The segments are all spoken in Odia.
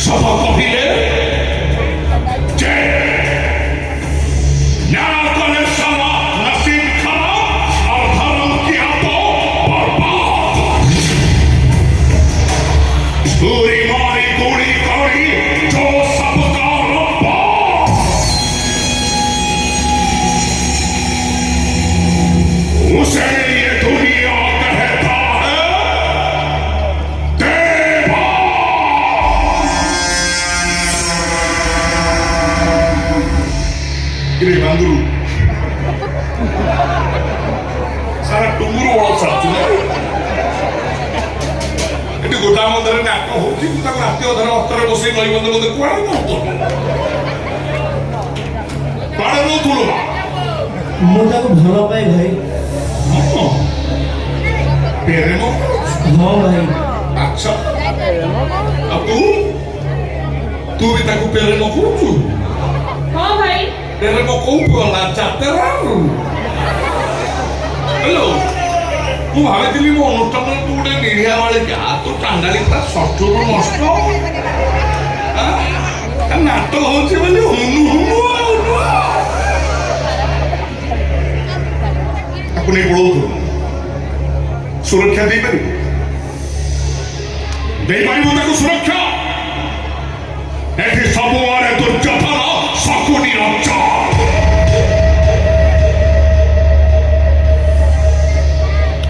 सभा कहिले जे न्याय करे साला नसीब खराब और धर्म किया तो बर्बाद। पूरी मारी गोली कौड़ी जो सबका रब्बा। उसे ये दुनिया कहता है देवा। किरे बंदरू सारा टुंगुरु वाला साथी है। इतने गोजाबंधारे नाटक होती है ताको राति अधर अस्तरे बसे नई बंद बंद कुआड़े न होतो कुआड़े न तुलो ମୁଁ ତାକୁ ଭଲ ପାଏ ଭାଇ। प्रेम ହଁ ଭାଇ। अच्छा अब तू भी ताको प्रेम करूଛୁ? हाँ भाई। प्रेम कोउठୁ गଲା ଯାତ୍ରାରୁ? हेलो ମୁଁ ଭାବିଥିଲି ମୋ ଅନୁଷ୍ଠାନରେ ତୁ ଗୋଟେ ନିରିଆ ବାଳିକା ତୁ ଚାଣ୍ଡାଳି ପୁରା ଷଷ୍ଠରୁ ନଷ୍ଟ ନାଟକ ହଉଛି ବୋଲି ହୁନୁ ହୁନୁ ତାକୁ ନେଇ ପଳଉଥିଲୁ ସୁରକ୍ଷା ଦେଇପାରିବୁ? ଦେଇପାରିବୁ ତାକୁ ସୁରକ୍ଷା? ଏଠି ସବୁଆଡେ ଦୁର୍ଯୋଧନ ଶକୁନି ରଜ।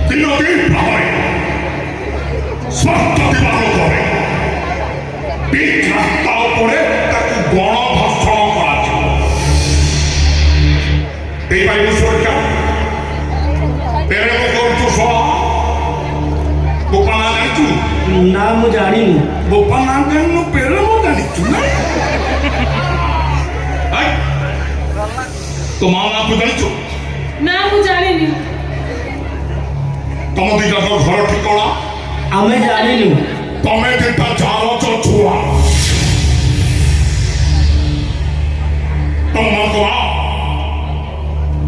ତିନୋଟି ଭାବରେ ସ୍ୱାର୍ଥ ଥିବା ଲୋକରେ ପିଚ୍ ରାସ୍ତା ଉପରେ ତାକୁ ଗଣଧର୍ଷଣ କରାଯିବ। ଦେଇପାରିବୁ ସୁରକ୍ଷା? ପ୍ରେମ କରୁଛୁ ଶଳା? ବୋପା ନାଁ ଜାଣିଛୁ? ନା ମୁଁ ଜାଣିନି। ବୋପା ନାଁ ଜାଣିନୁ ପ୍ରେମ ଜାଣିଛୁ ନା? ତୋ ମା ନାଁ ଜାଣିଛୁ? ना ମୁଁ ଜାଣିନି। ତମ ଦିଟାଙ୍କ ଘର ଠିକଣା? ଆମେ ଜାଣିନୁ। ତମେ ଦିଟା ଜାଣଛ ଛୁଆ। ତମମାନଙ୍କ ମା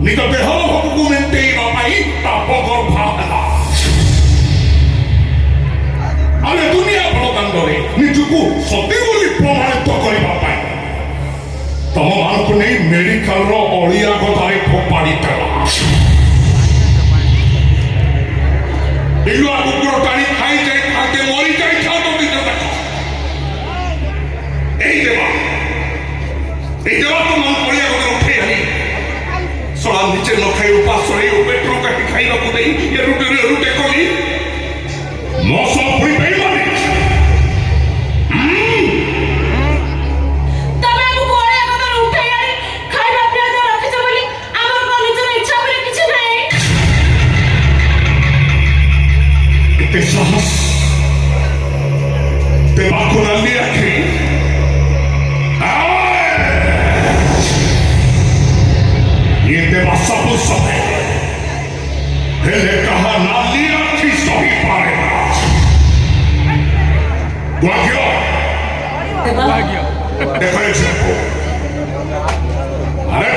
ନିଜ ଦେହର ଭୋକକୁ ମେଣ୍ଟେଇବା ପାଇଁ ପାପ ଗର୍ଭା ହେଲା। ଆମେ ଦୁନିଆ ବଳଦାଣ୍ଡରେ ନିଜକୁ ସତୀ ବୋଲି ପ୍ରମାଣିତ କରିବା ପାଇଁ ତମମାନଙ୍କୁ ନେଇ ମେଡିକାଲର ଅଳିଆ ଗଦାରେ ଫୋପାଡ଼ି ଦେଲା। ବିଲୁଆ କୁକୁର ଟାଣି ଖାଇ ଯାଇଥାନ୍ତେ ମରି ଯାଇଥାନ୍ତ ନିଜ ଦେଖ। ଏଇ ଦେବା ତମ ଅଳିଆ ଗଦାରେ ଉଠେଇ ଆଣି ଶଳା ନିଜେ ନ ଖାଇ ଉପାସରେ ପେଟ୍ରୋଲ କାଟି ଖାଇବାକୁ ଦେଇ ରୁଟେ କରି ମଶ ପୁଣି ପାଇବାନି। ତମେ ଆମକୁ ଅଳିଆ ଗଦାରୁ ଉଠେଇ ଆଣି ଖାଇବା ପିଇବା ରଖିଛ ବୋଲି ଆମର କଣ ନିଜର ଇଚ୍ଛା ଉପରେ କିଛି ନାହିଁ? ଏତେ ସାହସ ଦେବାକୁ ନାଲି ଆଖି? ये देवा सब सहे हेले कहा नाली आखी सही पाएगा। भाग्य देखो एक अरे